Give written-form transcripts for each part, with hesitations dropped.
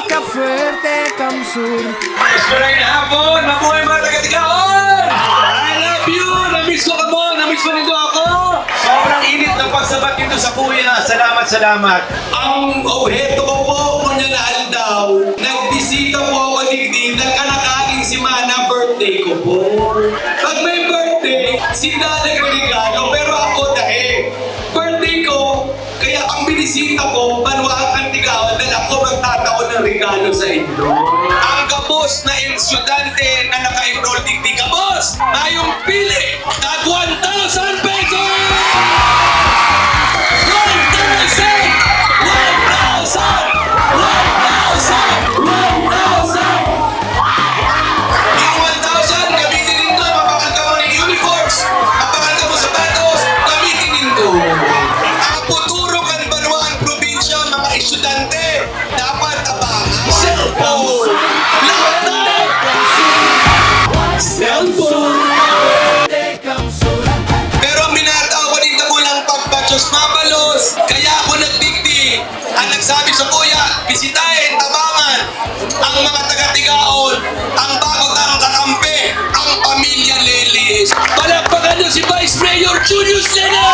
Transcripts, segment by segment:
ka-fuerte, Kamsur. Maraming hapon! Mabuhay mga taga-Tigaon! I love you! Namiss ko ka mo! Namiss mo nito ako! Sobrang init ng pagsabat nito sa kuya. Salamat, salamat. Ang obheto ko po, kunya na aldaw, nagbisita po ako digdig ng anak-aking si Mana, birthday ko po. Pag may birthday, si Dada nagregalo, pero ako dahil birthday ko, kaya ang binisita ko, banwaan ang Tigaon dahil ako magtataon ng regalo sa inyo. Ang kabos na estudyante na naka-enroll digdig kabos, ayong pili, tag 1,000 pesos! 1,000! 1,000! 1,000! 1,000! Yung 1,000, gamitin din to, mapakanta mo ng uniforms, mapakanta mo sapatos, gamitin din to. Ang futuro kan Banwaan Probinsya, mga estudyante, dapat abangan. Cellphone! Laptop! Cellphone! Pero minataw ko dito ko lang pagpatyos mabalos, kaya ako nagdigdig. Ang nagsabi sa kuya, bisitahin, tabangan ang mga taga-Tigaon, ang bago tang kakampi, ang pamilya Lelis. Palakpakan nyo si Vice Mayor Julius Lena!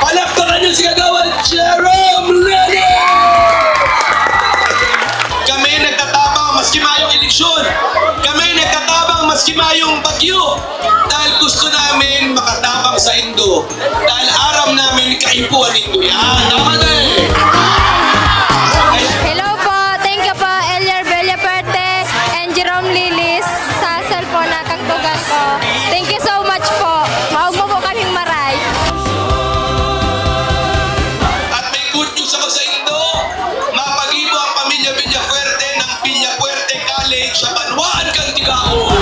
Palakpakan nyo si Kagawad Jerome Lena! Kami nagtatabang maski mayong eleksyon. Kami nagtatabang maski mayong bagyo. Dahil gusto namin makatabang sa Indo. Dahil aram namin kaipuan Indo yan. Tama na eh. Hello po, thank you po Eliar Bellaperte and Jerome Lilis sa cellphone na kagtugan ko. Thank you so much po. Maog mo po kaming maray. At may good news ako sa Indo. Mapagibo ang pamilya Villafuerte ng Villafuerte College sa Banwaan kang Tigaon.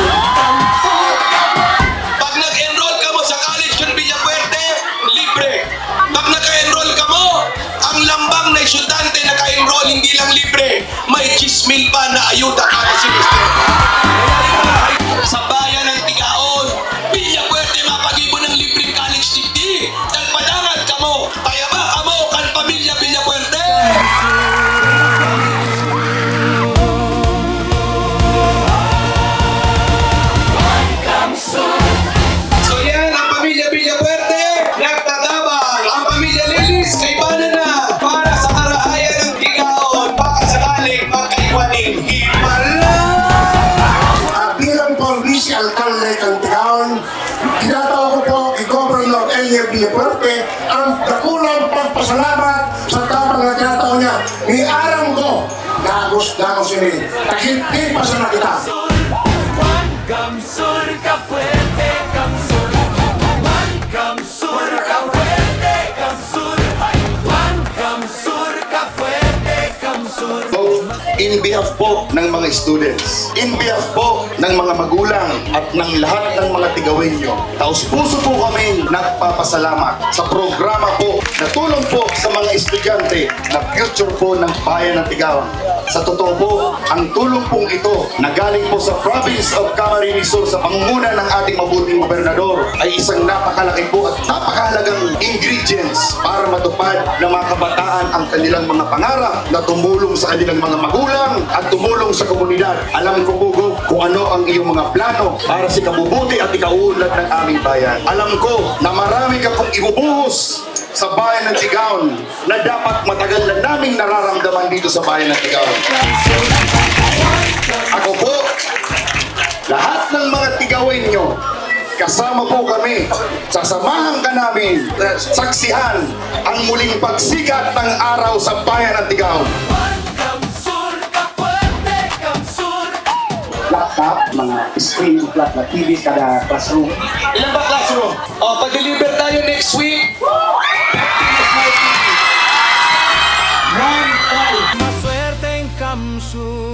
Pag nag-enroll ka mo sa college ng Villafuerte, libre. Pag nag-enroll ka mo, ang lambang na estudyante naka-enroll hindi lang libre, may 10,000 pa na ayuda kada semester. Sa bayan ng Tigaon, Villafuerte mapagibo ng libreng college digdi. Dalpadangan ka mo, payaba ka mo kan pamilya Villafuerte. So yan, ang pamilya Villafuerte, nagtatabang. Ang pamilya Lilis, kaibanan na para sa karahayan ng Tigaon, baka sakaling magkaiwaning himala. Bilang Vice Alcalde ng Tigaon, tinatawag ko po kay Governor Eliar Villafuerte ang dakulang pagpasalamat sa tamang na tinatawag niya. Ni-aram ko, dagos sini. Takit-tip pa sa nakita. Kamsur ka-fuerte, Kamsur. Kamsur ka-fuerte, Kamsur. Kamsur ka-fuerte, Kamsur. In behalf po ng mga students, in behalf po ng mga magulang at ng lahat ng mga Tigawenyo, taos-puso po kami nagpapasalamat sa programa po na tulong po sa mga estudyante na future po ng bayan ng Tigaon. Sa totoo po, ang tulong pong ito na galing po sa Province of Camarines Sur sa pangunguna ng ating mabuting gobernador ay isang napakalaki po at napakahalagang ingredients para matupad ng mga kabataan ang kanilang mga pangarap na tumulong sa kanilang mga magulang at tumulong sa komunidad. Alam ko po kung ano ang iyong mga plano para sa kabubuti at ikauunlad ng aming bayan. Alam ko na marami ka pong ibubuhos sa bayan ng Tigaon na dapat matagal na naming nararamdaman dito sa bayan ng Tigaon. Ako po, lahat ng mga Tigawenyo, kasama po kami, sasamahan ka namin saksihan ang muling pagsikat ng araw sa bayan ng Tigaon. Laptop, mga screen, flat na TV kada classroom. Ilan ba classroom? Pag-deliver tayo next week. Maswerte en Kamsur.